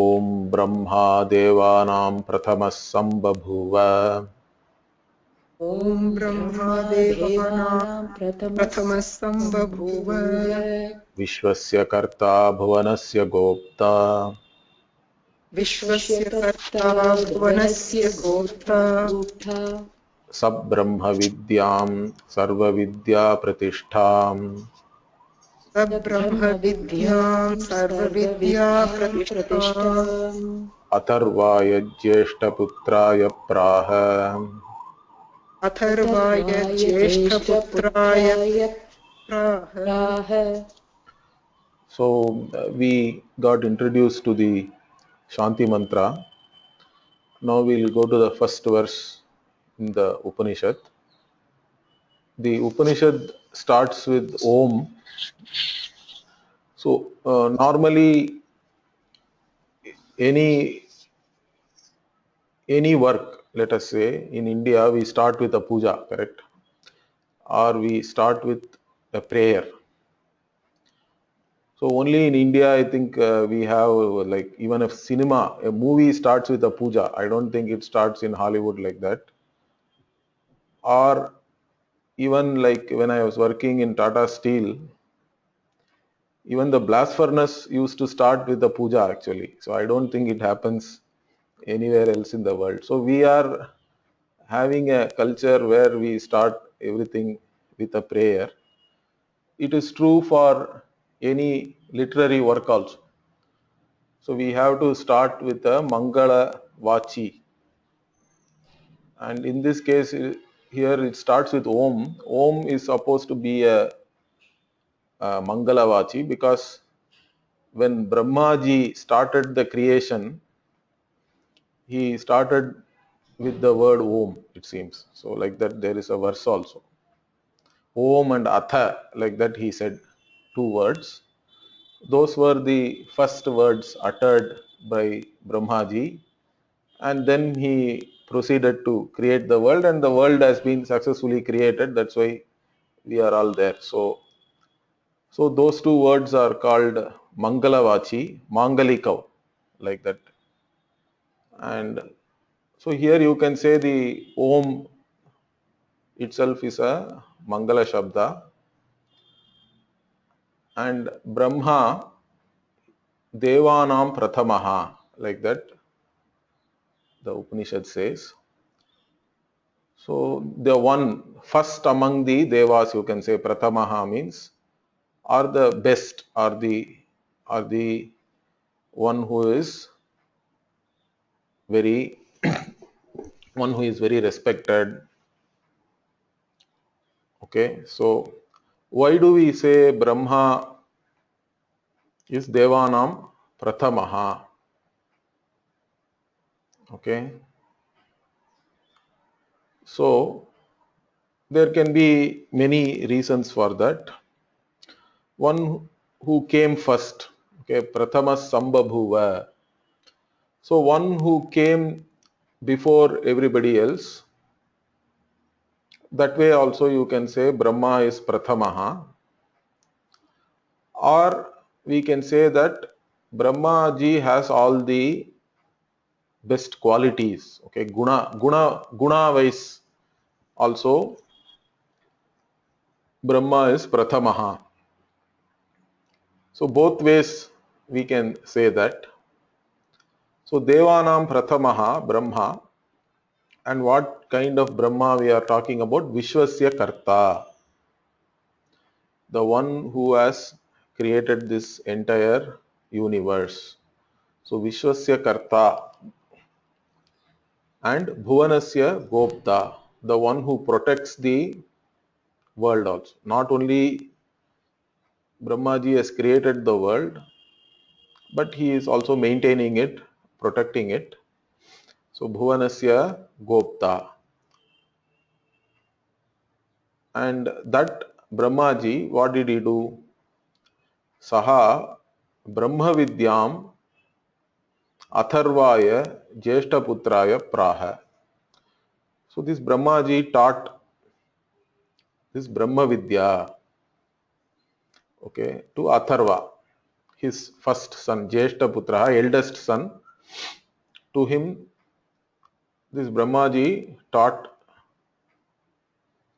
ओम ब्रह्मा देवानां प्रथमः संबभूव। ओम ब्रह्मा देवानां प्रथमः संबभूव। विश्वस्य कर्ता भुवनस्य गोप्ता। विश्वस्य कर्ता भुवनस्य गोप्ता। स ब्रह्म विद्यां सर्वविद्या प्रतिष्ठाम्। स ब्रह्म विद्यां सर्वविद्या प्रतिष्ठाम्। अथर्वाय ज्येष्ठपुत्राय प्राह। अथर्वाय ज्येष्ठपुत्राय प्राह। So we got introduced to the Shanti mantra. Now we will go to the first verse in the Upanishad. The Upanishad starts with Om. So normally any work, let us say in India, we start with a puja, correct? Or we start with a prayer. So only in India, I think we have like even a cinema, a movie starts with a puja. I don't think it starts in Hollywood like that. Or even like when I was working in Tata Steel, even the blast furnace used to start with the puja actually. So I don't think it happens anywhere else in the world. So we are having a culture where we start everything with a prayer. It is true for any literary work also. So we have to start with a Mangala Vachi. And in this case, here it starts with Om. Om is supposed to be a Mangala Vachi because when Brahmaji started the creation, he started with the word Om, it seems. So like that there is a verse also. Om and Atha, like that he said 2 words. Those were the first words uttered by Brahmaji, and then he proceeded to create the world, and the world has been successfully created. That's why we are all there. So those 2 words are called Mangalavachi, Mangalikav, like that. And so here you can say the Om itself is a Mangala Shabda, and Brahma Devanam Prathamaha, like that the Upanishad says. So the one first among the Devas, you can say Prathamaha means, are the best, are the one who is very one who is very respected. Okay, so why do we say Brahma is Devanam Prathamaha? Okay, so there can be many reasons for that. One who came first, okay, Prathama Sambhabhuva. So one who came before everybody else, that way also you can say Brahma is Prathamaha. Or we can say that Brahma ji has all the best qualities. Okay, guna wise also Brahma is Prathamaha. So both ways we can say that. So Devanam Prathamaha Brahma, and what kind of Brahma we are talking about? Vishwasya Karta, the one who has created this entire universe. So Vishwasya Karta, and Bhuvanasya Gopta, the one who protects the world also. Not only Brahmaji has created the world, but he is also maintaining it, protecting it. So Bhuvanasya Gopta. And that Brahmaji, what did he do? Saha Brahma Vidyam Atharvaya Jeshtaputraya Praha. So this Brahmaji taught this Brahma Vidya, okay, to Atharva. his first son, Jeshta Putra, eldest son. To him, this Brahmaji taught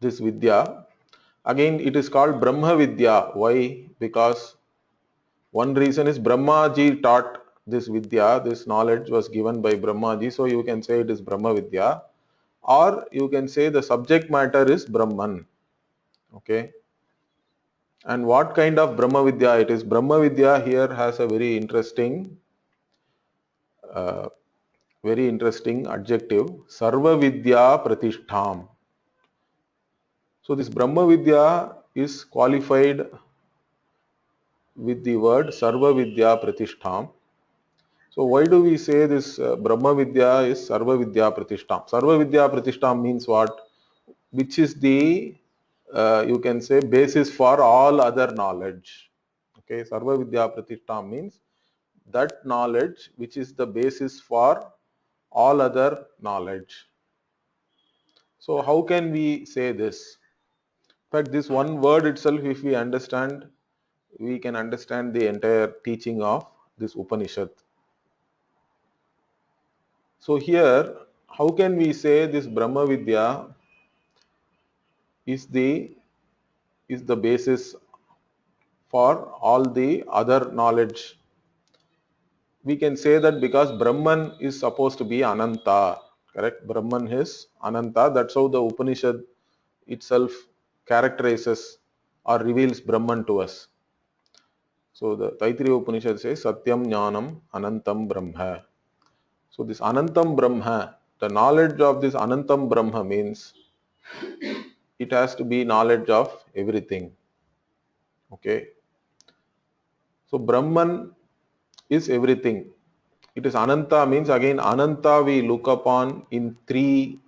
this Vidya. Again, it is called Brahma Vidya. Why? Because one reason is Brahmaji taught this Vidya, this knowledge was given by Brahmaji, so you can say it is Brahma Vidya, or you can say the subject matter is Brahman. Okay. And what kind of Brahma Vidya it is? Brahma Vidya here has a uh, very interesting adjective, Sarva Vidya Pratishtham. So this Brahma Vidya is qualified with the word Sarva Vidya Pratishtham. So why do we say this Brahma Vidya is Sarva Vidya Pratishtham? Sarva Vidya Pratishtham means what? Which is the, you can say, basis for all other knowledge. Okay, Sarva Vidya Pratishtham means that knowledge which is the basis for all other knowledge. So how can we say this? In fact, this one word itself, if we understand, we can understand the entire teaching of this Upanishad. So here, how can we say this Brahma Vidya is the basis for all the other knowledge? We can say that because Brahman is supposed to be Ananta, correct? Brahman is Ananta. That's how the Upanishad itself characterizes or reveals Brahman to us. So the Taittiriya Upanishad says Satyam Jnanam Anantam Brahma. So this Anantam Brahma, the knowledge of this Anantam Brahma means it has to be knowledge of everything. Okay. So Brahman is everything. It is Ananta means again Ananta we look upon in three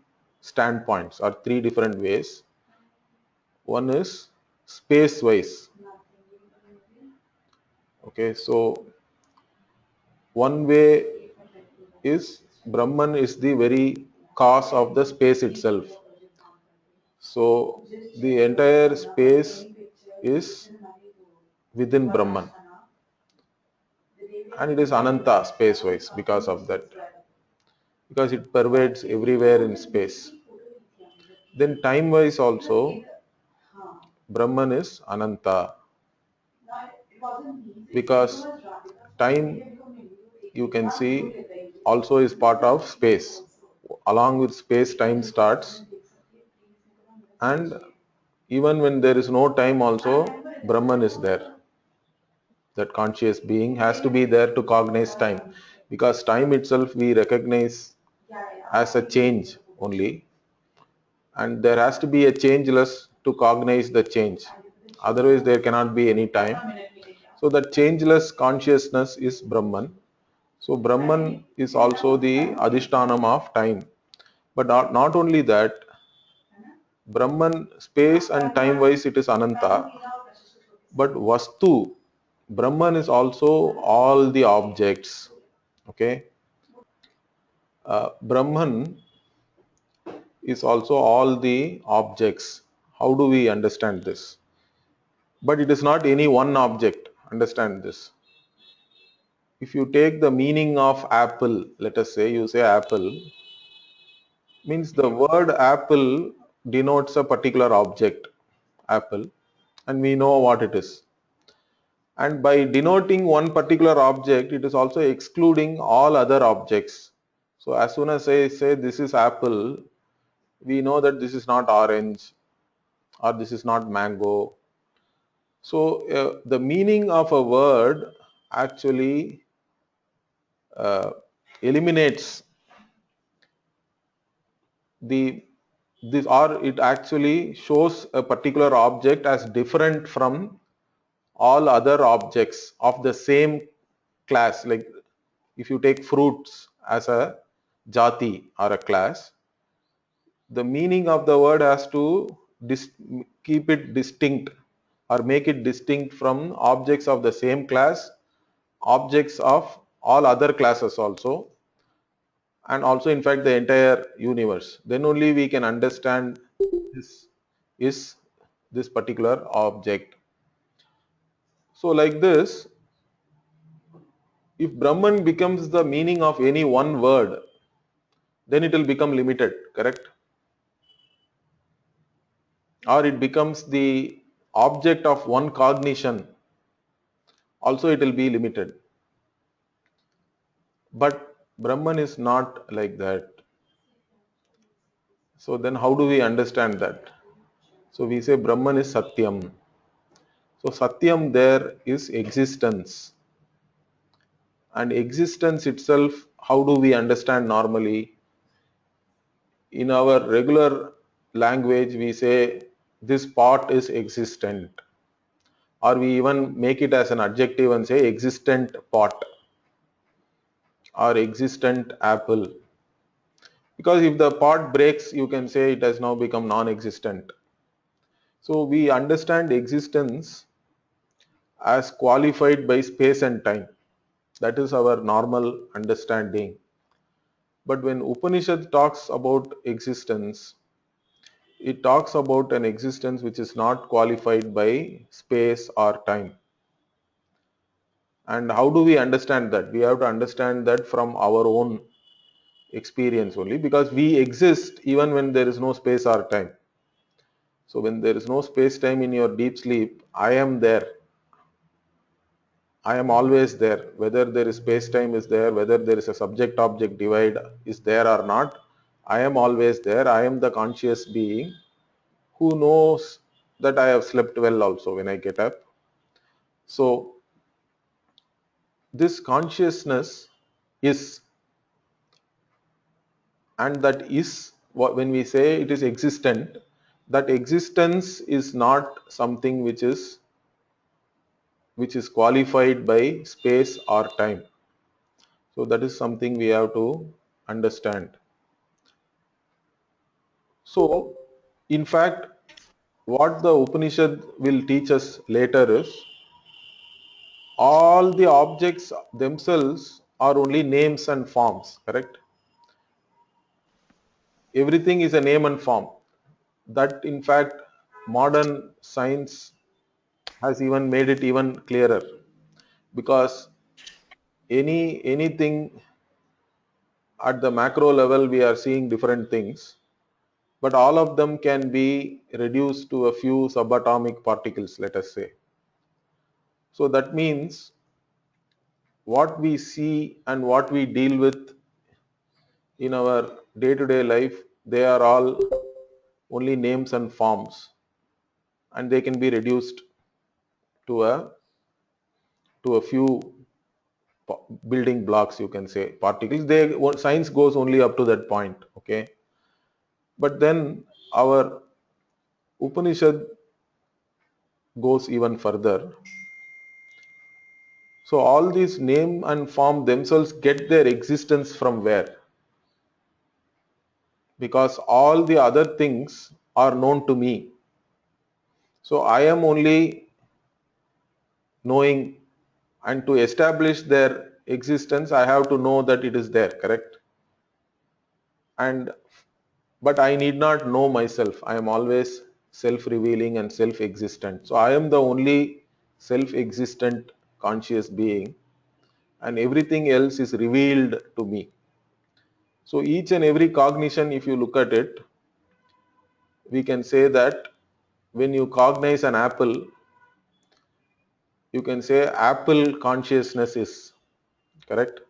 standpoints or three different ways. One is space wise. Okay, so one way is Brahman is the very cause of the space itself. So the entire space is within Brahman and it is Ananta space wise because of that, because it pervades everywhere in space. Then time wise also Brahman is Ananta because time, you can see, also is part of space. Along with space, time starts, and even when there is no time also Brahman is there. That conscious being has to be there to cognize time, because time itself we recognize as a change only, and there has to be a changeless to cognize the change, otherwise there cannot be any time. So that changeless consciousness is Brahman. So Brahman is also the adhishtanam of time. But not only that, Brahman space and time wise it is Ananta, but Vastu, Brahman is also all the objects. Okay, Brahman is also all the objects. How do we understand this? But it is not any one object. Understand this. If you take the meaning of apple, let us say you say apple, means the word apple denotes a particular object, apple, and we know what it is. And by denoting one particular object, it is also excluding all other objects. So as soon as I say this is apple, we know that this is not orange or this is not mango. So the meaning of a word actually eliminates the this, or it actually shows a particular object as different from all other objects of the same class. Like if you take fruits as a jati or a class, the meaning of the word has to keep it distinct or make it distinct from objects of the same class, objects of all other classes also, and also in fact the entire universe. Then only we can understand this is this particular object. So like this, If Brahman becomes the meaning of any one word, then it will become limited, correct? Or it becomes the object of one cognition, also it will be limited. But Brahman is not like that. So then how do we understand that? So we say Brahman is Satyam. So Satyam there is existence. And existence itself, how do we understand normally? In our regular language, we say this pot is existent. Or we even make it as an adjective and say existent pot or existent apple. Because if the pot breaks, you can say it has now become non-existent. So we understand existence as qualified by space and time. That is our normal understanding. But when Upanishad talks about existence, it talks about an existence which is not qualified by space or time. And how do we understand that? We have to understand that from our own experience only, because we exist even when there is no space or time. So when there is no space time in your deep sleep, I am there. I am always there. Whether there is space time is there, whether there is a subject object divide is there or not, I am always there. I am the conscious being who knows that I have slept well also when I get up. So this consciousness is, and that is what, when we say it is existent, that existence is not something which is qualified by space or time. So that is something we have to understand. So in fact, what the Upanishad will teach us later is all the objects themselves are only names and forms, correct? Everything is a name and form. That in fact modern science has even made it even clearer, because anything at the macro level we are seeing different things, but all of them can be reduced to a few subatomic particles, let us say. So that means what we see and what we deal with in our day-to-day life, they are all only names and forms, and they can be reduced to a few building blocks, you can say, particles. Science goes only up to that point, okay? But then our Upanishad goes even further. So all these name and form themselves get their existence from where? Because all the other things are known to me. So I am only knowing, and to establish their existence, I have to know that it is there, correct? And but I need not know myself. I am always self-revealing and self-existent. So I am the only self-existent conscious being, and everything else is revealed to me. So each and every cognition, if you look at it, we can say that when you cognize an apple, you can say apple consciousness is, correct?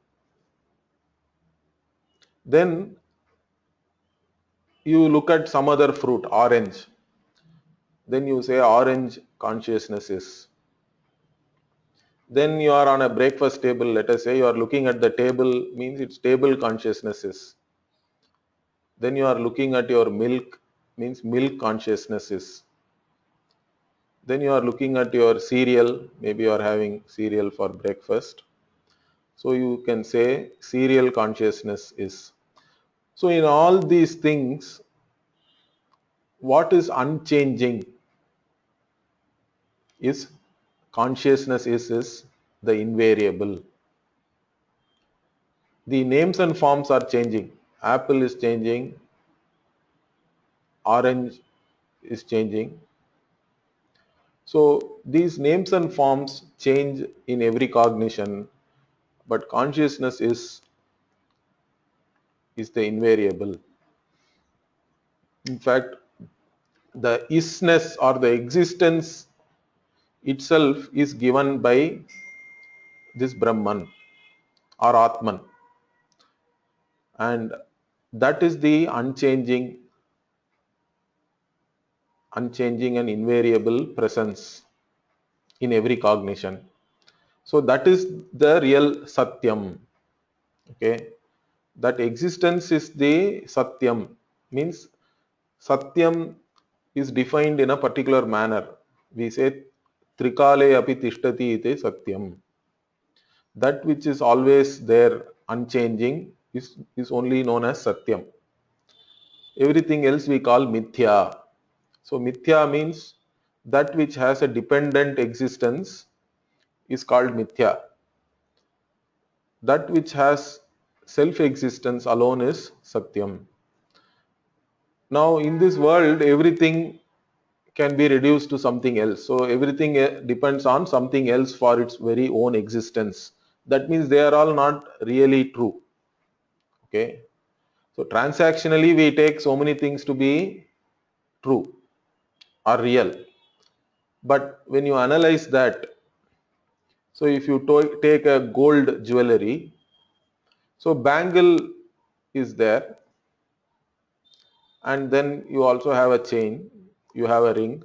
Then you look at some other fruit, orange, then you say orange consciousness is. Then you are on a breakfast table, let us say you are looking at the table, means it's table consciousness is. Then you are looking at your milk, means milk consciousness is. Then you are looking at your cereal, maybe you are having cereal for breakfast. So you can say cereal consciousness is. So in all these things, what is unchanging is consciousness is the invariable. The names and forms are changing. Apple is changing, orange is changing. So these names and forms change in every cognition, but consciousness is the invariable. In fact, the isness or the existence itself is given by this Brahman or Atman, and that is the unchanging and invariable presence in every cognition. So that is the real Satyam. Okay, that existence is the Satyam, means Satyam is defined in a particular manner. We say Trikale api tishtati ite Satyam. That which is always there, unchanging, is only known as Satyam. Everything else we call Mithya. So Mithya means that which has a dependent existence is called Mithya. That which has self-existence alone is Satyam. Now in this world, everything can be reduced to something else. So everything depends on something else for its very own existence. That means they are all not really true. Okay. So transactionally, we take so many things to be true or real. But when you analyze that, so if you take a gold jewelry, so bangle is there, and then you also have a chain, you have a ring.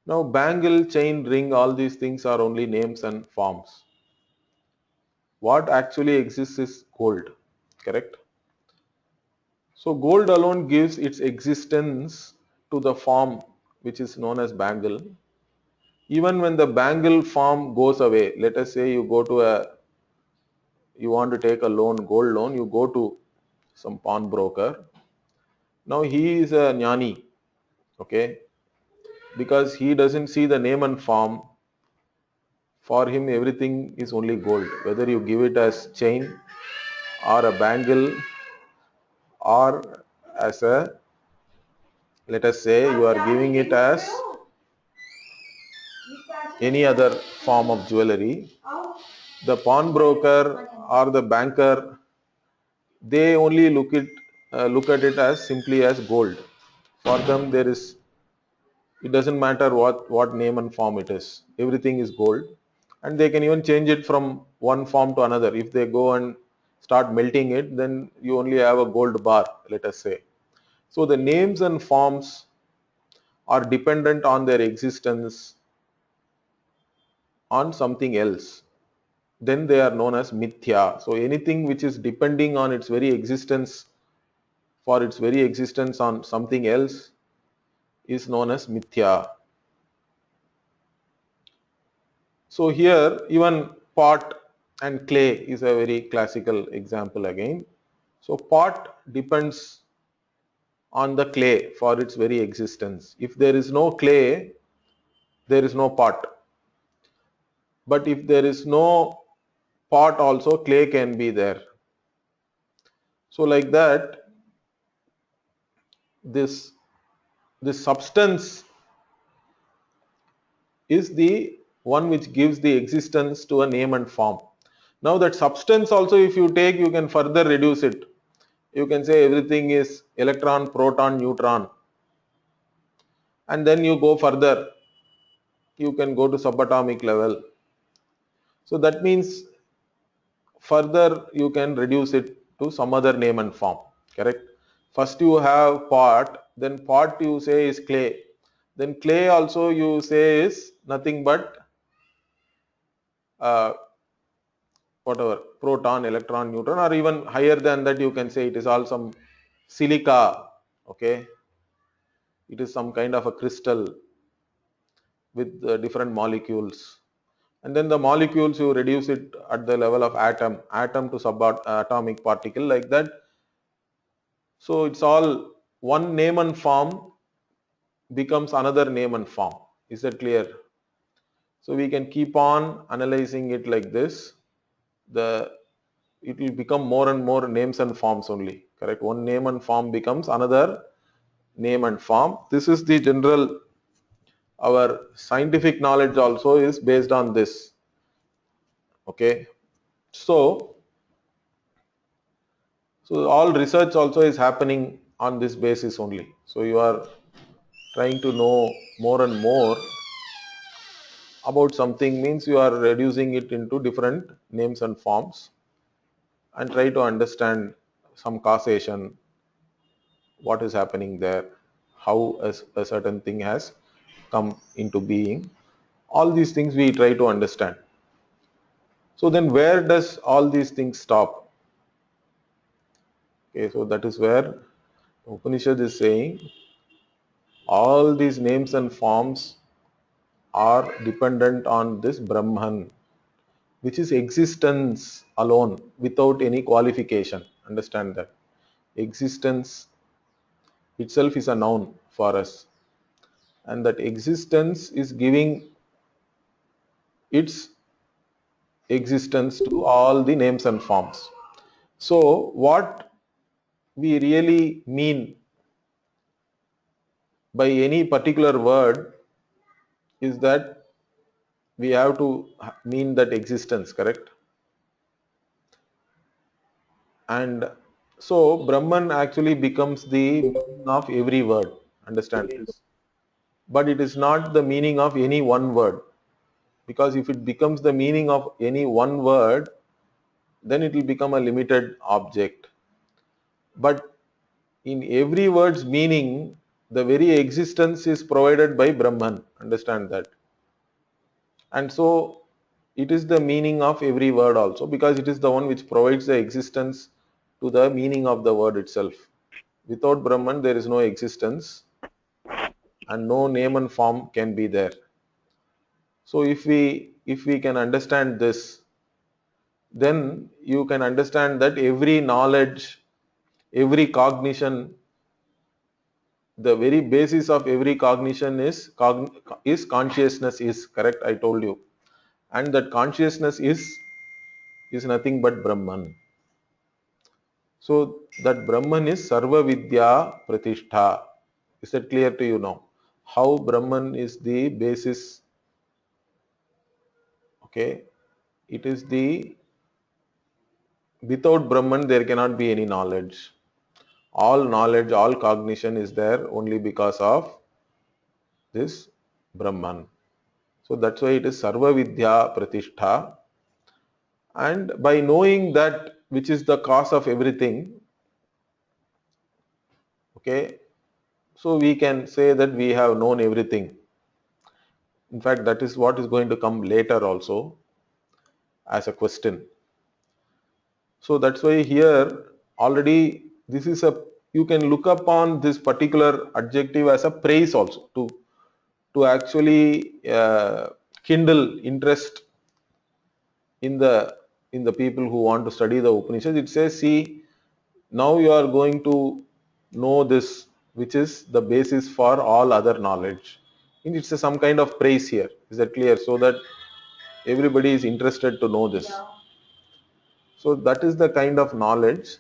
Now bangle, chain, ring, all these things are only names and forms. What actually exists is gold, correct? So gold alone gives its existence to the form which is known as bangle. Even when the bangle form goes away, let us say you want to take a loan, gold loan, you go to some pawnbroker. Now he is a jnani, okay, because he doesn't see the name and form. For him, everything is only gold. Whether you give it as chain or a bangle or as a, let us say you are giving it as any other form of jewelry, the pawnbroker or the banker, they only look at it as simply as gold. For them, it doesn't matter what name and form it is. Everything is gold, and they can even change it from one form to another. If they go and start melting it, then you only have a gold bar, let us say. So the names and forms are dependent on their existence on something else. Then they are known as mithya. So anything which is depending on its very existence, for its very existence on something else, is known as mithya. So here even pot and clay is a very classical example again. So pot depends on the clay for its very existence. If there is no clay, there is no pot. But if there is no pot also, clay can be there. So like that, this substance is the one which gives the existence to a name and form. Now that substance also, if you take, you can further reduce it. You can say everything is electron, proton, neutron, and then you go further, you can go to subatomic level. So that means further you can reduce it to some other name and form, correct? First you have pot, then pot you say is clay, then clay also you say is nothing but uh, whatever, proton, electron, neutron, or even higher than that you can say it is all some silica, okay? It is some kind of a crystal with different molecules. And then the molecules you reduce it at the level of atom to subatomic particle, like that. So it's all one name and form becomes another name and form. Is that clear? So we can keep on analyzing it like this. It will become more and more names and forms only, correct? One name and form becomes another name and form. This is the general, our scientific knowledge also is based on this, okay? So all research also is happening on this basis only. So you are trying to know more and more about something, means you are reducing it into different names and forms and try to understand some causation, what is happening there, how a certain thing has come into being. All these things we try to understand. So then where does all these things stop? Okay, so that is where Upanishad is saying all these names and forms are dependent on this Brahman, which is existence alone without any qualification. Understand that. Existence itself is a noun for us, and that existence is giving its existence to all the names and forms. So, what we really mean by any particular word is that we have to mean that existence, correct? And so Brahman actually becomes the meaning of every word. Understand this. But it is not the meaning of any one word. Because if it becomes the meaning of any one word, then it will become a limited object. But in every word's meaning, the very existence is provided by Brahman. Understand that. And so it is the meaning of every word also, because it is the one which provides the existence to the meaning of the word itself. Without Brahman, there is no existence and no name and form can be there. So if we can understand this, then you can understand that every knowledge, every cognition, the very basis of every cognition is consciousness, is correct, I told you. And that consciousness is nothing but Brahman. So that Brahman is Sarva Vidya Pratishtha. Is that clear to you now? How Brahman is the basis? Okay, it is the, without Brahman there cannot be any knowledge. All knowledge, all cognition is there only because of this Brahman. So that's why it is Sarva Vidya Pratishtha. And by knowing that which is the cause of everything, okay, so we can say that we have known everything. In fact, that is what is going to come later also as a question. So that's why here already this is a, you can look upon this particular adjective as a praise also, to actually kindle interest in the people who want to study the Upanishads. It says, see, now you are going to know this, which is the basis for all other knowledge. And it's some kind of praise here. Is that clear? So that everybody is interested to know this. So that is the kind of knowledge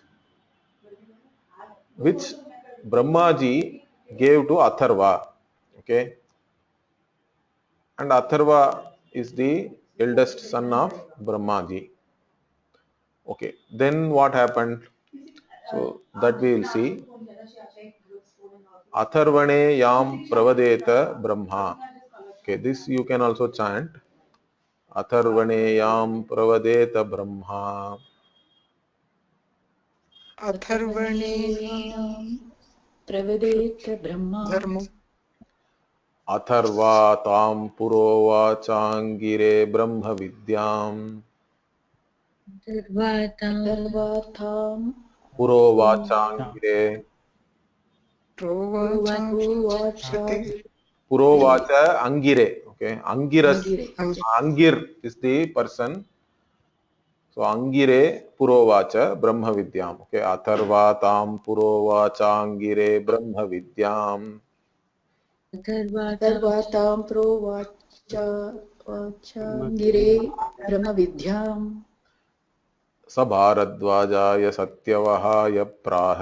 which Brahmaji gave to Atharva. Okay. And Atharva is the eldest son of Brahmaji. Okay. Then what happened? So that we will see. Atharvane yam pravadeta Brahma. Okay, this you can also chant. Atharvane yam pravadeta Brahma. अथर्वणेयां प्रवदेत Brahma धर्म अथर्वा ताम पुरोवाचांगिरे ब्रह्म विद्याम सर्वातां पुरोवाचांगिरे प्रोवाचांस्ते पुरोवाचा अंगिरे. Okay, angiras, अंगिरे angir is the person. So angire purovacha brahma vidyam. Okay, atharva tam purovacha angire brahma vidyam. सर्वातां प्रोवाचाङ्गिरे ब्रह्मविद्याम् स भारद्वाजाय सत्यवहाय प्राह.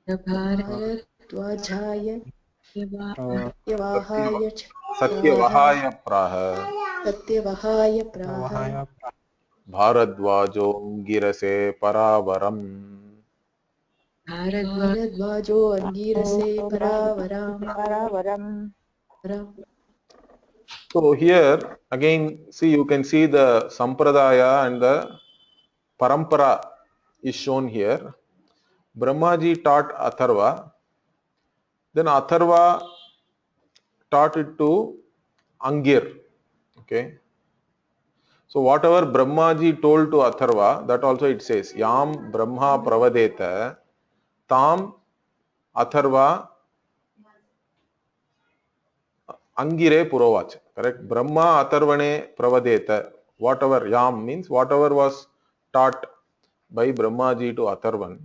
भारद्वाजाय सत्यवहाय सत्यवहाय प्राह. सत्यवहाय प्राह Bharadvajo Girase Paravaram. भारद्वाजो अङ्गीरसे परावराम् Paravaram. So here again, see, you can see the sampradaya and the parampara is shown here. Brahmaji taught Atharva, then Atharva taught it to Angir. Okay. So whatever Brahmaji told to Atharva, that also it says, Yam Brahma Pravadeta Tam Atharva Angire Purovacha. Correct? Brahma Atharvane Pravadeta. Whatever Yam means, whatever was taught by Brahmaji to Atharvan.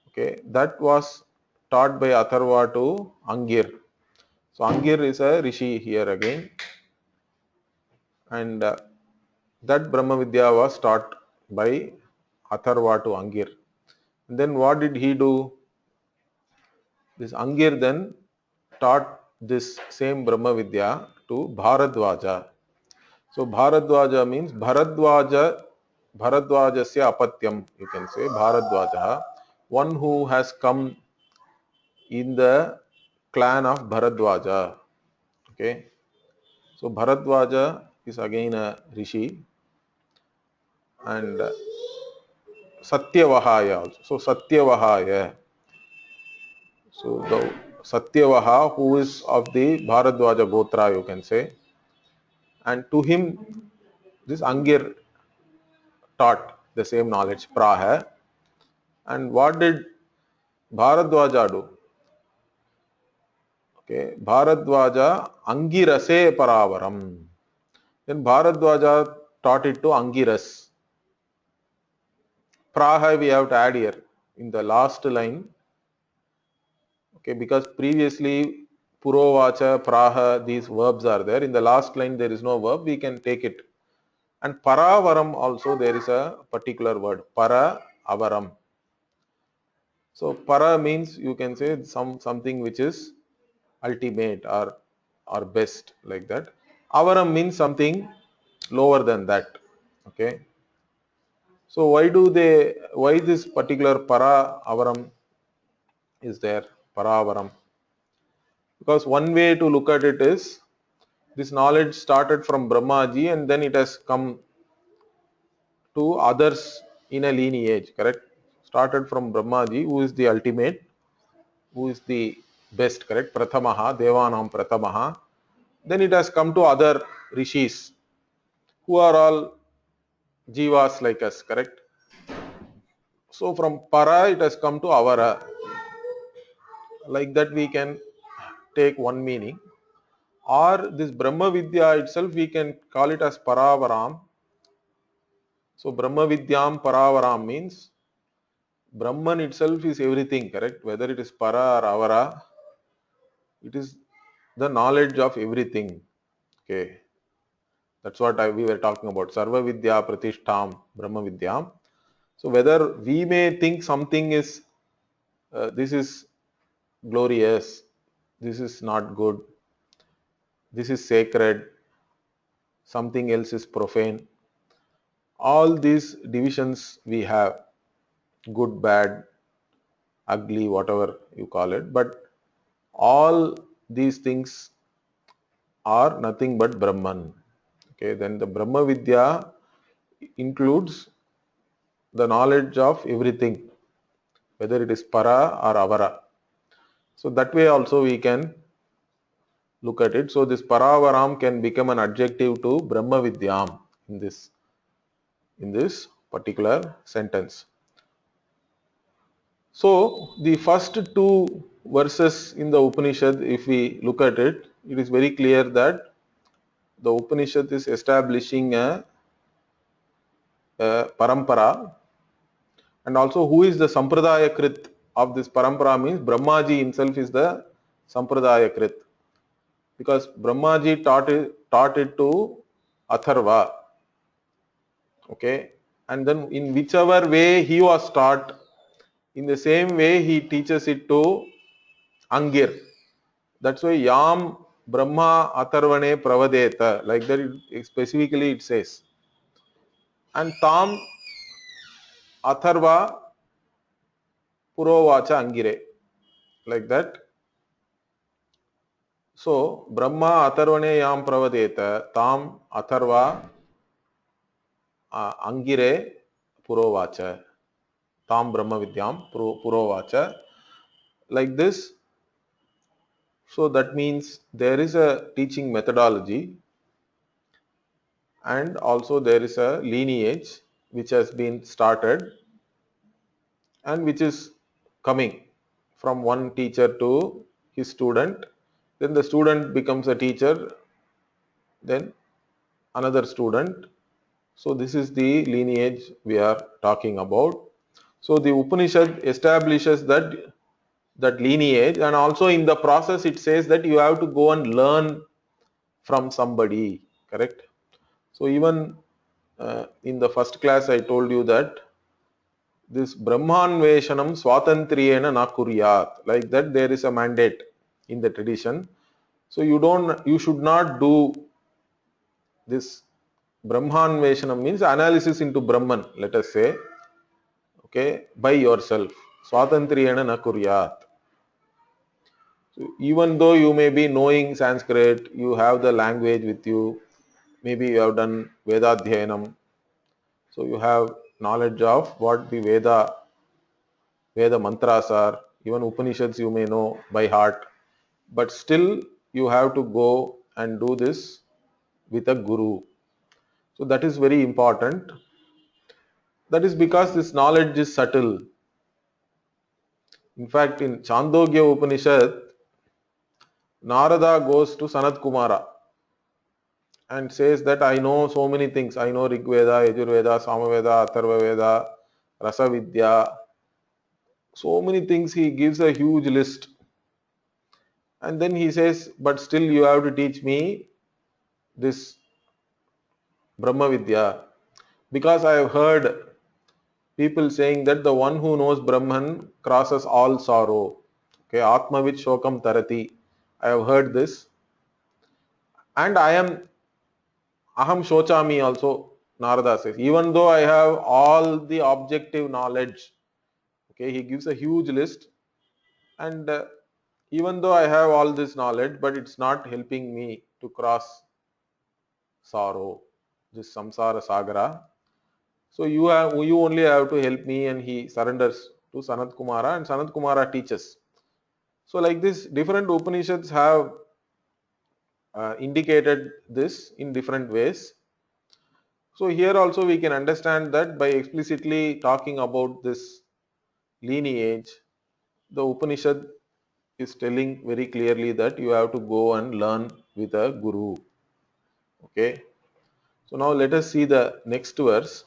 Okay, that was taught by Atharva to Angir. So Angir is a rishi here again, and that Brahma Vidya was taught by Atharva to Angir. And then what did he do? This Angir then taught this same Brahma Vidya to Bharadwaja. So Bharadwaja means Bharadwaja, Bharadwajasya apatyam, you can say Bharadwaja, one who has come in the clan of Bharadwaja. Okay, so Bharadwaja is again a rishi, and Satyavahaya also. So Satyavahaya. So the Satyavaha, who is of the Bharadwaja Gotra, you can say, and to him this Angir taught the same knowledge, Praha. And what did Bharadwaja do? Okay, Bharadwaja Angirase Paravaram. Then Bharadwaja taught it to Angiras. Praha we have to add here in the last line. Okay, because previously Purovacha, Praha, these verbs are there. In the last line there is no verb, we can take it. And Paravaram also there is a particular word, Para Avaram. So Para means you can say something which is ultimate or best, like that. Avaram means something lower than that. Okay. So why this particular Para Avaram is there? Para Avaram. Because one way to look at it is this knowledge started from Brahmaji and then it has come to others in a lineage, correct? Started from Brahmaji, who is the ultimate, who is the best, correct? Prathamaha, Devanam Prathamaha. Then it has come to other rishis who are all jivas like us, correct? So from para it has come to avara. Like that we can take one meaning. Or this Brahma Vidya itself we can call it as Paravaram. So Brahma Vidyam Paravaram means Brahman itself is everything, correct? Whether it is para or avara, it is the knowledge of everything. Okay. That's what we were talking about. Sarva Vidya Pratishtham Brahma Vidyam. So whether we may think something is this is glorious, this is not good, this is sacred, something else is profane. All these divisions we have, good, bad, ugly, whatever you call it, but all these things are nothing but Brahman. Okay, then the Brahma Vidya includes the knowledge of everything, whether it is para or avara. So that way also we can look at it. So this paravaram can become an adjective to Brahma Vidyam in this particular sentence. So the first two verses in the Upanishad, if we look at it, it is very clear that the Upanishad is establishing a parampara, and also who is the sampradaya krit of this parampara means Brahmaji himself is the sampradaya krit, because Brahmaji taught it to Atharva. Okay, and then in whichever way he was taught, in the same way he teaches it to Angir. That's why Yam Brahma Atharvane Pravadeta, like that specifically it says. and Tam Atharva Purovacha Angire, like that. So Brahma Atharvane Yam Pravadeta Tam Atharva Angire Purovacha Tam Brahma Vidyam Purovacha, like this. So that means there is a teaching methodology and also there is a lineage which has been started and which is coming from one teacher to his student. Then the student becomes a teacher, then another student. So this is the lineage we are talking about. So the Upanishad establishes that lineage, and also in the process it says that you have to go and learn from somebody, correct? So even in the first class I told you that this Brahmanveshanam Swatantriyena na kuryat, like that there is a mandate in the tradition. So you should not do this. Brahmanveshanam means analysis into Brahman, let us say, okay, by yourself. Swatantriyena na kuryat. So even though you may be knowing Sanskrit, you have the language with you, maybe you have done Vedadhyanam, so you have knowledge of what the Veda mantras are, even Upanishads you may know by heart, but still you have to go and do this with a guru. So that is very important. That is because this knowledge is subtle. In fact, in Chandogya Upanishad, Narada goes to Sanat Kumara and says that I know so many things. I know Rig Veda, Yajurveda, Samaveda, Atharva Veda, Rasa Vidya. So many things, he gives a huge list. And then he says, but still you have to teach me this Brahma Vidya. Because I have heard people saying that the one who knows Brahman crosses all sorrow. Okay, Atmavit Shokam Tarati. I have heard this. And Aham Shochami also, Narada says. Even though I have all the objective knowledge, okay, he gives a huge list. And even though I have all this knowledge, but it's not helping me to cross sorrow, this samsara sagara. So you only have to help me, and he surrenders to Sanat Kumara, and Sanat Kumara teaches. So like this, different Upanishads have indicated this in different ways. So here also we can understand that by explicitly talking about this lineage, the Upanishad is telling very clearly that you have to go and learn with a guru. Okay. So now let us see the next verse.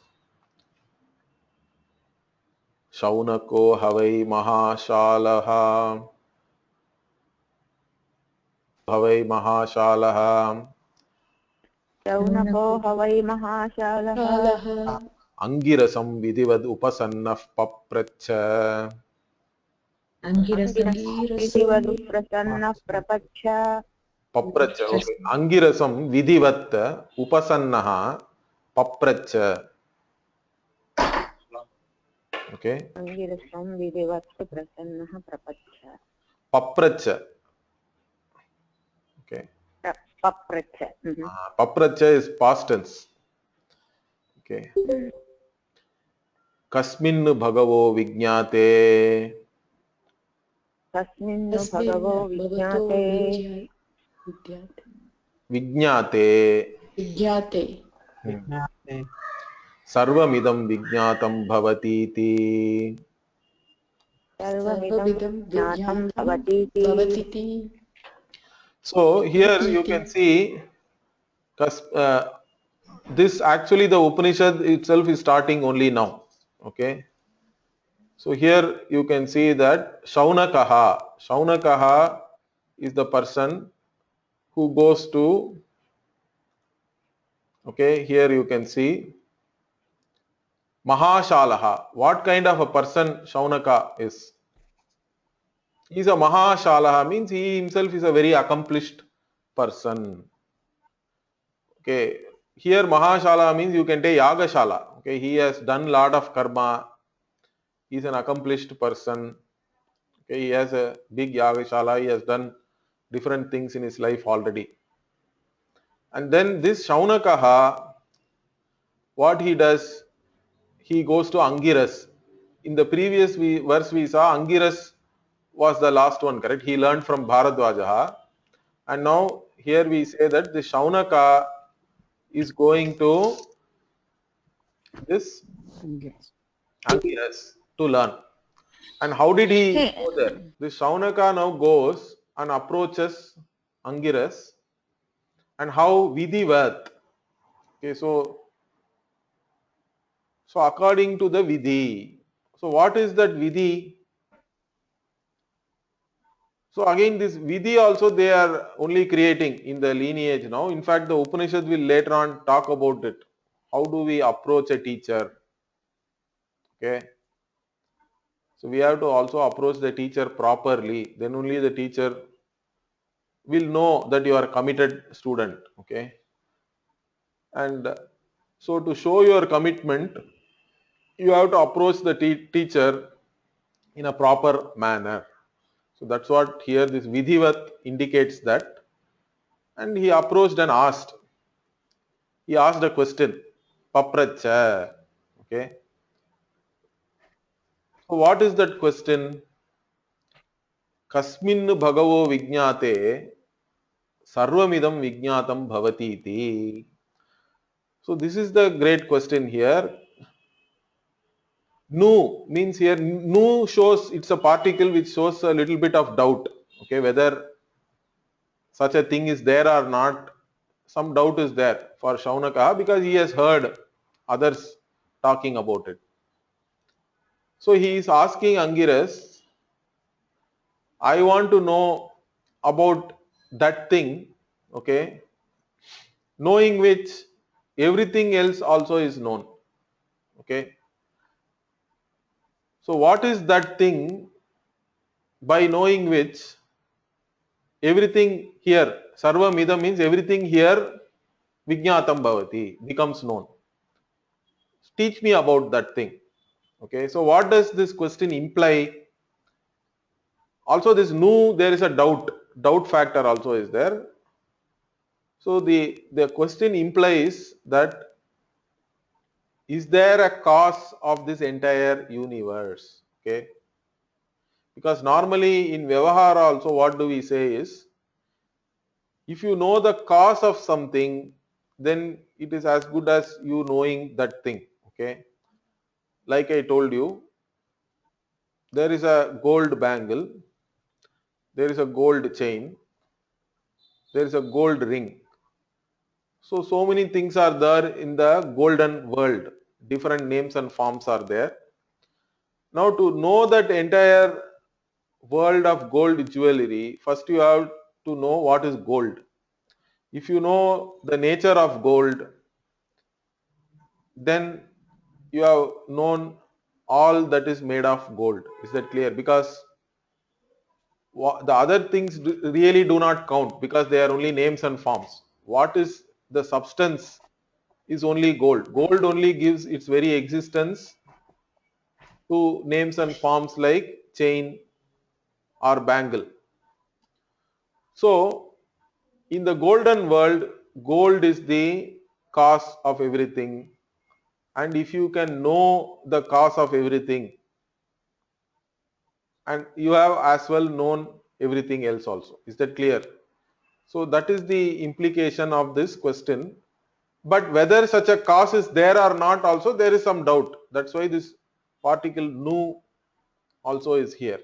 Shaunako havai mahashalaha शौनको हवै महाशालः कालः angirasam vidhivad upasannah papracha. अङ्गिरसं विधिवदुप्रसन्नः प्रपच्छ Papracha, okay. Angirasam vidhivat upasannah papracha. Okay. अङ्गिरसं विधिवत् प्रसन्नः प्रपच्छ Papracha. Okay. पप्रच्छ Papracha is past tense. Okay. Kasmin bhagavo vijñāte. तस्मिन् तस्मिन् भगवो भगवतो विज्ञाते Vijñāte. विज्ञाते Sarvamidam vijñātam bhavatiti. सर्वमिदं सर्वविधं ज्ञातं विज्ञातं भवतीति भवतीति. So here you can see this actually the Upanishad itself is starting only now. Okay. So here you can see that Shaunakaha is the person who goes to, okay, here you can see Mahashalaha. What kind of a person Shaunaka is? He is a Mahashalaha, means he himself is a very accomplished person. Okay, here Mahashala means you can take Yagashala. Okay, he has done lot of karma. He's an accomplished person. Okay, he has a big yagashala. He has done different things in his life already. And then this Shaunakaha, what he does, he goes to Angiras. In the previous verse we saw Angiras was the last one, correct? He learned from Bharadwaja. And now here we say that the Shaunaka is going to this Angiras to learn. And how did he go there? This Shaunaka now goes and approaches Angiras, and how Vidhivat. Okay, so according to the Vidhi. So what is that Vidhi? So again, this Vidhi also they are only creating in the lineage now. In fact, the Upanishad will later on talk about it. How do we approach a teacher? Okay. So we have to also approach the teacher properly. Then only the teacher will know that you are a committed student. Okay. And so to show your commitment, you have to approach the teacher in a proper manner. So that's what here this Vidhivat indicates that. And he approached and asked. He asked a question. Papracha. Okay. So what is that question? Kasmin bhagavo vijnate sarvamidam vijnatam bhavati iti. So this is the great question here. Nu means here, nu shows it's a particle which shows a little bit of doubt. Okay, whether such a thing is there or not, some doubt is there for Shaunaka because he has heard others talking about it. So he is asking Angiras, I want to know about that thing, okay, knowing which everything else also is known. Okay. So what is that thing by knowing which everything here, sarva mida means everything here, vijnatam bhavati, becomes known. Teach me about that thing. Okay, so what does this question imply? Also this nu, there is a doubt factor also is there. So the question implies that is there a cause of this entire universe? Okay, because normally in Vyavahara also what do we say is, if you know the cause of something, then it is as good as you knowing that thing. Okay, like I told you, there is a gold bangle, there is a gold chain, there is a gold ring. So many things are there in the golden world. Different names and forms are there. Now to know that entire world of gold jewelry, first you have to know what is gold. If you know the nature of gold, then you have known all that is made of gold. Is that clear? Because the other things really do not count because they are only names and forms. What is the substance is only gold. Gold only gives its very existence to names and forms like chain or bangle. So in the golden world, gold is the cause of everything. And if you can know the cause of everything, and you have as well known everything else also. Is that clear? So that is the implication of this question. But whether such a cause is there or not also, there is some doubt. That's why this particle nu also is here.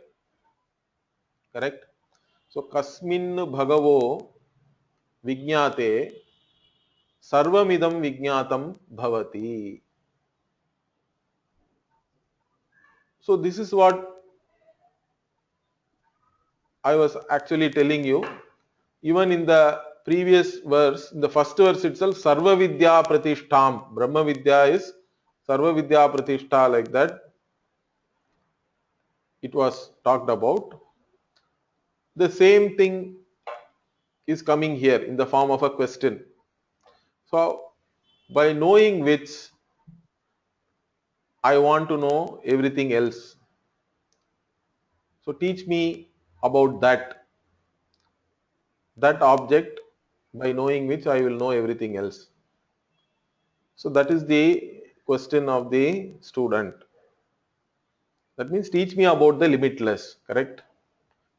Correct? So kasmin bhagavo vijnate sarvamidam vijnatam bhavati. So this is what I was actually telling you. Even in the previous verse, in the first verse itself, Sarva Vidya Pratishtham. Brahma Vidya is Sarva Vidya Pratishtha, like that. It was talked about. The same thing is coming here in the form of a question. So, by knowing which I want to know everything else. So teach me about that object, by knowing which I will know everything else. So that is the question of the student. That means teach me about the limitless, correct?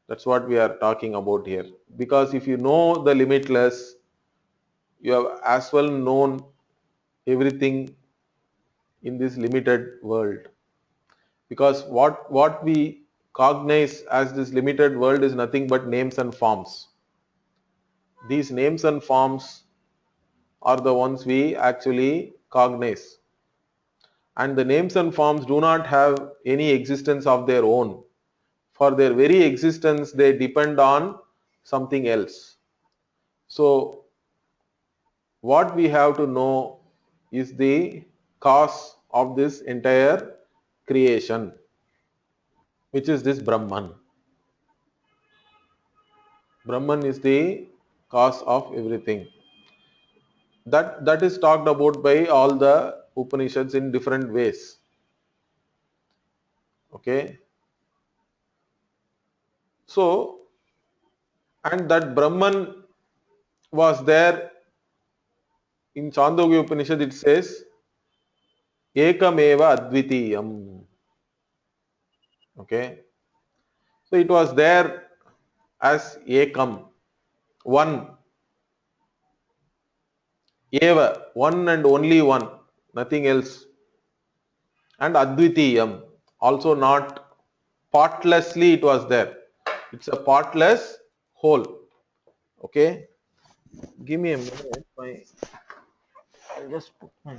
That's what we are talking about here. Because if you know the limitless, you have as well known everything in this limited world. Because what we cognize as this limited world is nothing but names and forms. These names and forms are the ones we actually cognize. And the names and forms do not have any existence of their own. For their very existence, they depend on something else. So what we have to know is the cause of this entire creation, which is this Brahman. Brahman is the cause of everything. That is talked about by all the Upanishads in different ways. Okay. So, and that Brahman was there in Chandogya Upanishad, it says, Ekameva Advitiyam. Okay. So it was there as Ekam, one, Eva, one and only one, nothing else. And Advitiyam, also not partlessly it was there. It's a partless whole. Okay. Give me a minute. I'll just put my.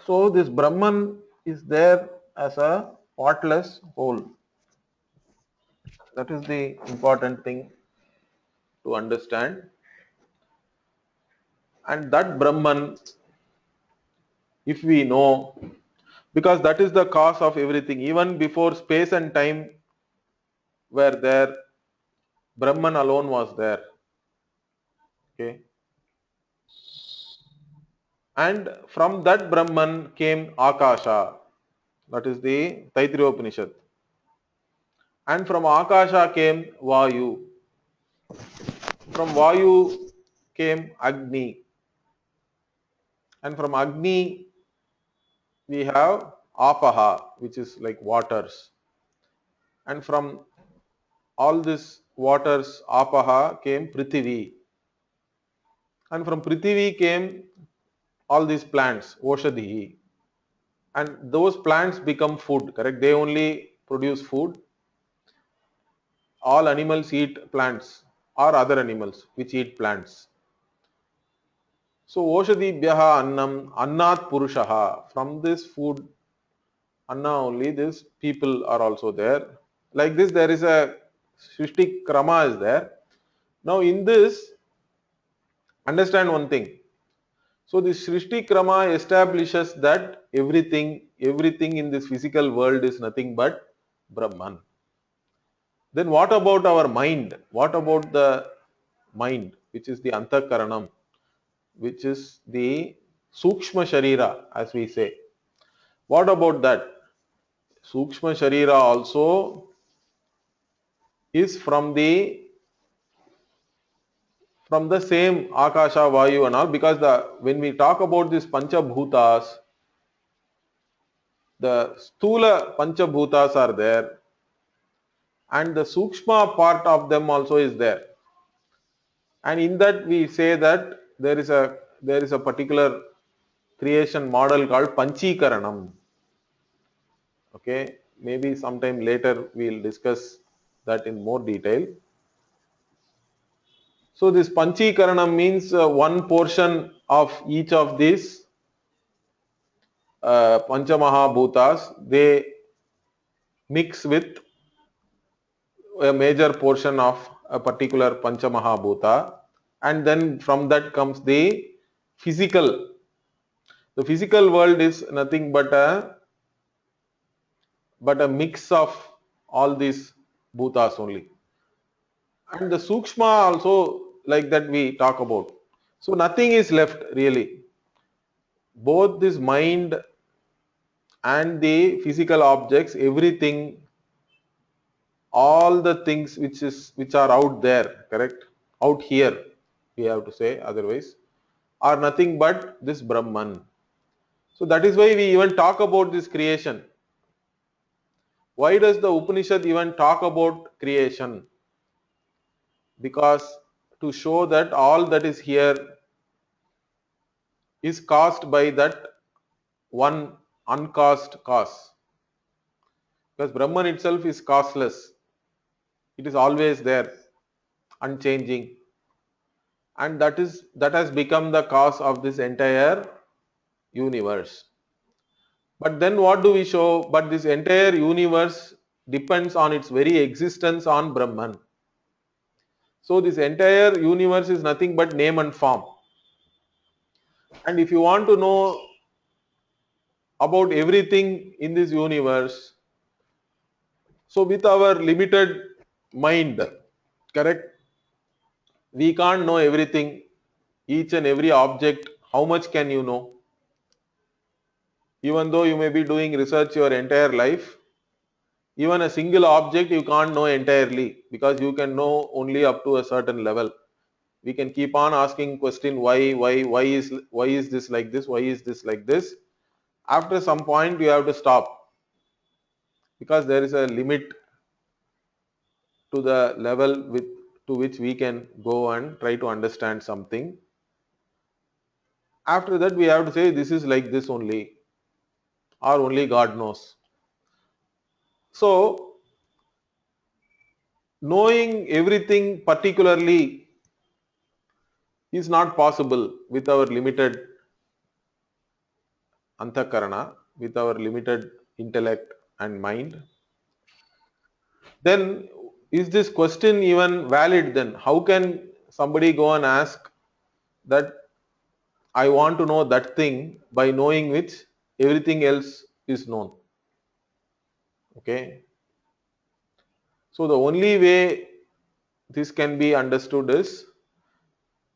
So this Brahman is there as a partless whole. That is the important thing to understand. And that Brahman, if we know, because that is the cause of everything, even before space and time were there, Brahman alone was there. Okay. And from that Brahman came Akasha. That is the Taittiriya Upanishad. And from Akasha came Vayu. From Vayu came Agni. And from Agni we have Apaha, which is like waters. And from all these waters, Apaha, came Prithivi. And from Prithivi came all these plants, Oshadhi. And those plants become food, correct? They only produce food. All animals eat plants or other animals which eat plants. So Oshadibhyaha Annam, Annat Purushaha. From this food, Anna only, these people are also there. Like this, there is a Srishti Krama is there. Now in this, understand one thing. So this Srishti Krama establishes that everything in this physical world is nothing but Brahman. Then what about our mind? What about the mind, which is the Antakaranam, which is the Sukshma Sharira, as we say? What about that? Sukshma Sharira also is from the same Akasha, Vayu and all, because when we talk about these Panchabhutas, the Stula Panchabhutas are there, and the Sukshma part of them also is there. And in that we say that there is a particular creation model called Panchikaranam. Okay, maybe sometime later we'll discuss that in more detail. So this Panchikaranam means one portion of each of these Panchamahabhutas, they mix with a major portion of a particular Panchamahabhuta, and then from that comes the physical. The physical world is nothing but a mix of all these bhutas only. And the Sukshma also, like that we talk about. So nothing is left really. Both this mind and the physical objects, everything, all the things which are out there, correct? Out here, we have to say otherwise, are nothing but this Brahman. So that is why we even talk about this creation. Why does the Upanishad even talk about creation? Because to show that all that is here is caused by that one uncaused cause. Because Brahman itself is causeless. It is always there, unchanging. And that has become the cause of this entire universe. But then what do we show? But this entire universe depends on its very existence on Brahman. So this entire universe is nothing but name and form. And if you want to know about everything in this universe, so with our limited mind, correct, we can't know everything, each and every object. How much can you know? Even though you may be doing research your entire life, even a single object you can't know entirely, because you can know only up to a certain level. We can keep on asking question, why is this like this, why is this like this. After some point you have to stop, because there is a limit to the level to which we can go and try to understand something. After that we have to say this is like this only, or only God knows. So knowing everything particularly is not possible with our limited antakarana, with our limited intellect and mind. Then is this question even valid then? How can somebody go and ask that I want to know that thing by knowing which everything else is known? Okay. So the only way this can be understood is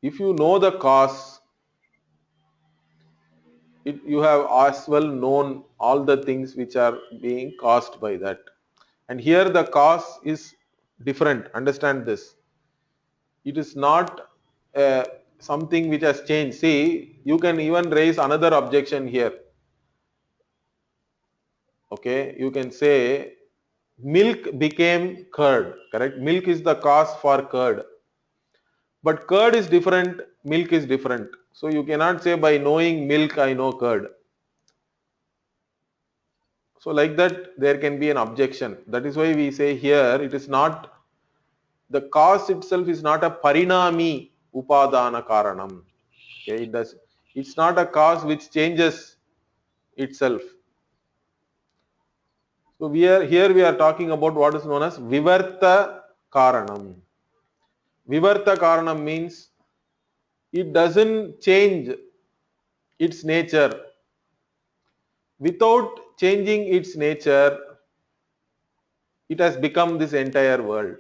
if you know the cause, you have as well known all the things which are being caused by that. And here the cause is different. Understand this. It is not something which has changed. See, you can even raise another objection here. Okay, you can say milk became curd, correct? Milk is the cause for curd. But curd is different, milk is different. So you cannot say by knowing milk I know curd. So like that there can be an objection. That is why we say here it is not, the cause itself is not a parinami upadana karanam. Okay, it's not a cause which changes itself. So we are talking about what is known as vivarta karanam. Vivarta karanam means it doesn't change its nature. Without changing its nature, it has become this entire world.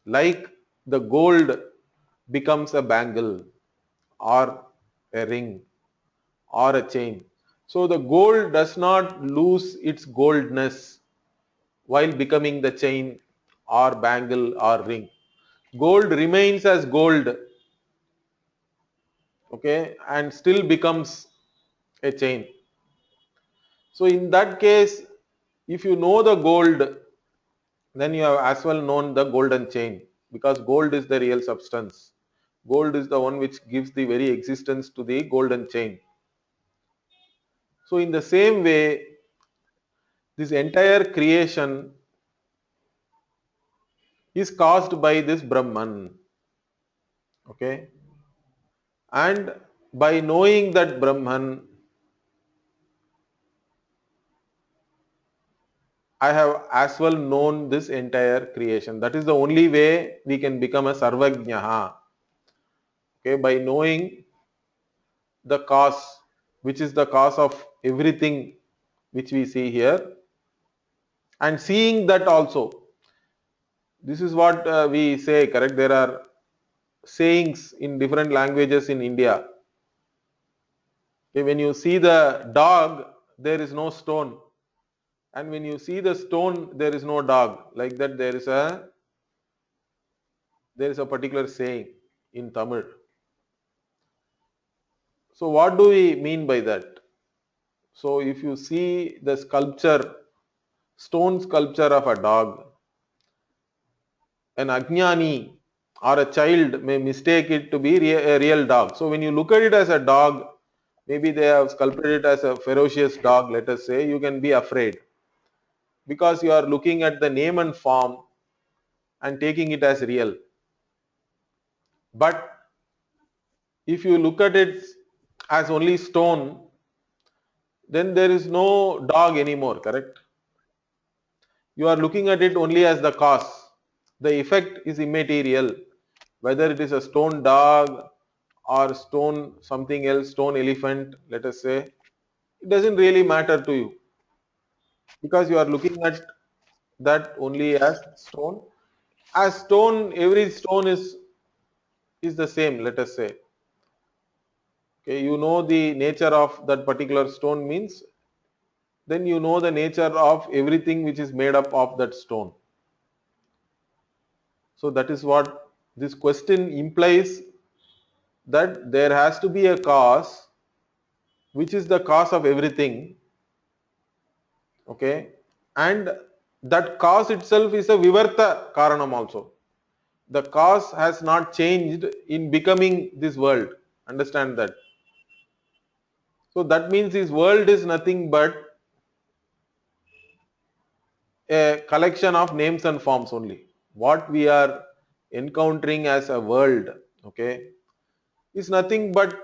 Like the gold becomes a bangle or a ring or a chain. So the gold does not lose its goldness while becoming the chain or bangle or ring. Gold remains as gold, okay, and still becomes a chain. So in that case, if you know the gold, then you have as well known the golden chain, because gold is the real substance. Gold is the one which gives the very existence to the golden chain. So in the same way, this entire creation is caused by this Brahman. Okay. And by knowing that Brahman, I have as well known this entire creation. That is the only way we can become a Sarvajnaha. Okay, by knowing the cause, which is the cause of everything which we see here, and seeing that also. This is what we say, correct? There are sayings in different languages in India. Okay, when you see the dog, there is no stone, and when you see the stone, there is no dog. Like that, there is a particular saying in Tamil. So what do we mean by that? So if you see the sculpture, stone sculpture of a dog, an ajnani or a child may mistake it to be a real dog. So when you look at it as a dog, maybe they have sculpted it as a ferocious dog, let us say, you can be afraid because you are looking at the name and form and taking it as real. But if you look at it as only stone, then there is no dog anymore, correct? You are looking at it only as the cause. The effect is immaterial. Whether it is a stone dog or stone something else, stone elephant, let us say, it doesn't really matter to you because you are looking at that only as stone. As stone, every stone is the same, let us say. Okay, you know the nature of that particular stone means then you know the nature of everything which is made up of that stone. So that is what this question implies, that there has to be a cause which is the cause of everything, okay, and that cause itself is a vivarta karanam also. The cause has not changed in becoming this world, understand that. So that means this world is nothing but a collection of names and forms only. What we are encountering as a world, okay, is nothing but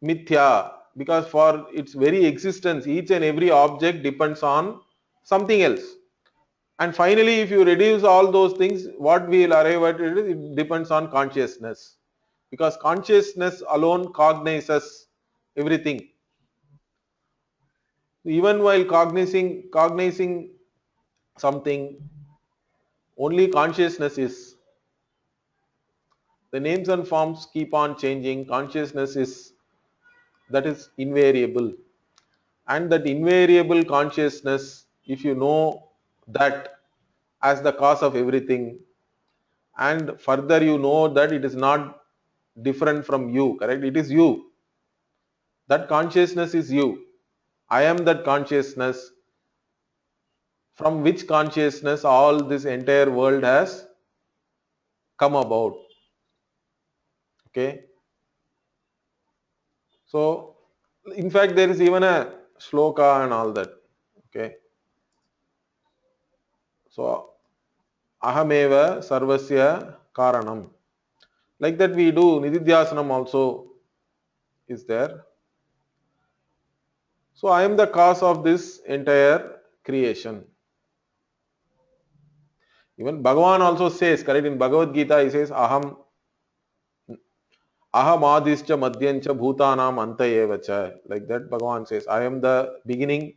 mithya, because for its very existence each and every object depends on something else. And finally, if you reduce all those things, what we will arrive at it depends on consciousness, because consciousness alone cognizes everything. Even while cognizing something, only consciousness is. The names and forms keep on changing. Consciousness is, that is invariable, and that invariable consciousness, if you know that as the cause of everything, and further you know that it is not different from you, correct, it is you, that consciousness is you. I am that consciousness from which consciousness all this entire world has come about. Okay, so in fact there is even a shloka and all that. Okay, so ahameva sarvasya karanam, like that we do nididhyasanam also is there. So I am the cause of this entire creation. Even Bhagavan also says, correct, in Bhagavad Gita he says aham adischa madhyancha bhutanam anta evacha, like that Bhagavan says, I am the beginning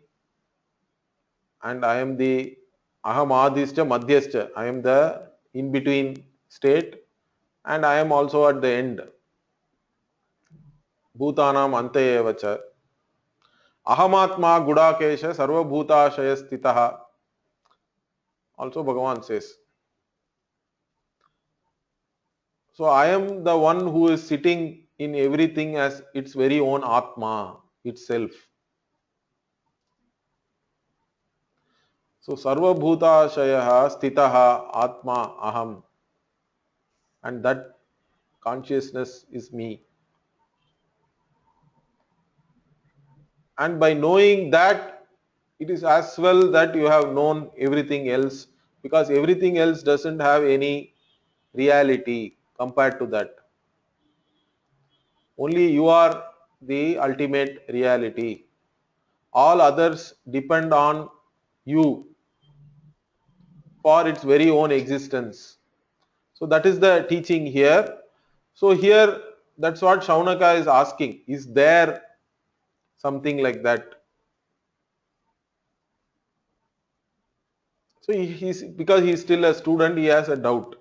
and I am the aham adischa madhyascha, I am the in between state and I am also at the end. Bhutanam anta evacha ahamatma gudakesha sarvabhutashaya stitaha, also Bhagavan says. So I am the one who is sitting in everything as its very own Atma itself. So Sarva Bhuta Shayaha Stitaha Atma Aham, and that consciousness is me. And by knowing that, it is as well that you have known everything else, because everything else doesn't have any reality compared to that. Only you are the ultimate reality. All others depend on you for its very own existence. So that is the teaching here. So here, that's what Shaunaka is asking. Is there something like that? So he's, because he's still a student, he has a doubt.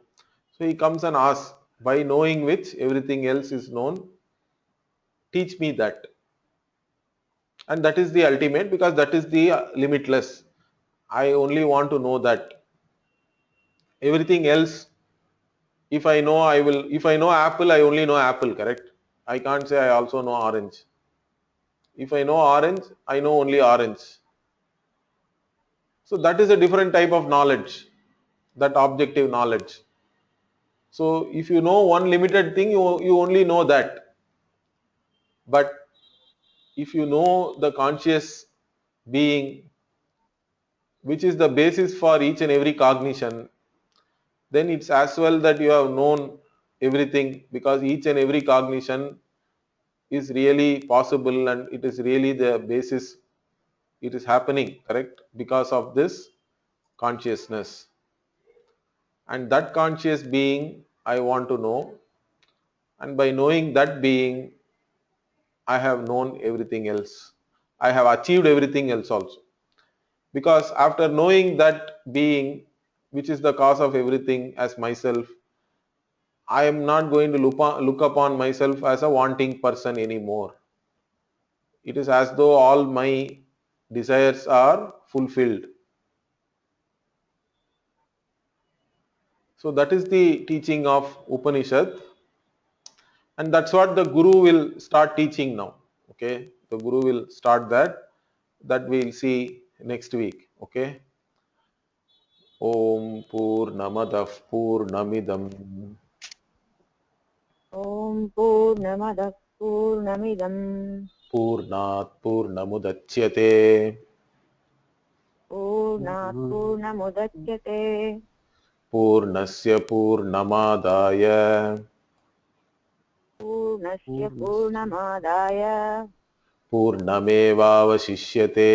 So he comes and asks, by knowing which everything else is known. Teach me that. And that is the ultimate, because that is the limitless. I only want to know that. Everything else, if I know, if I know apple, I only know apple, correct? I can't say I also know orange. If I know orange, I know only orange. So that is a different type of knowledge, that objective knowledge. So if you know one limited thing, you only know that. But if you know the conscious being, which is the basis for each and every cognition, then it's as well that you have known everything, because each and every cognition is really possible and it is really the basis. It is happening, correct, because of this consciousness. And that conscious being I want to know, and by knowing that being, I have known everything else. I have achieved everything else also. Because after knowing that being, which is the cause of everything, as myself, I am not going to look upon myself as a wanting person anymore. It is as though all my desires are fulfilled. So that is the teaching of Upanishad, and that's what the Guru will start teaching now. Okay, the Guru will start that. That we'll see next week. Okay. Om Purnamadah Purnamidam ॐ पूर्णमदः पूर्णमिदम् Purnat Purnamudachyate पूर्णात् पूर्णमुदच्यते Purnasya Purnamadaya पूर्णस्य पूर्णमादाय Purnamevavashishyate.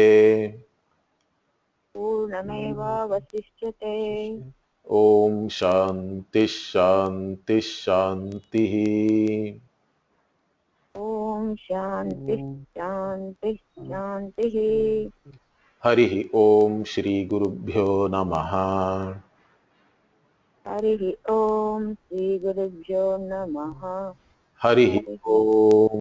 पूर्णमेवावशिष्यते Om Shanti Shanti Shanti. ॐ शान्तिः शान्तिः शान्तिः Harihi Om Shri Gurubhyo Namaha. हरिः ॐ श्रीगुरुभ्यो नमः Harihi हरिः Om.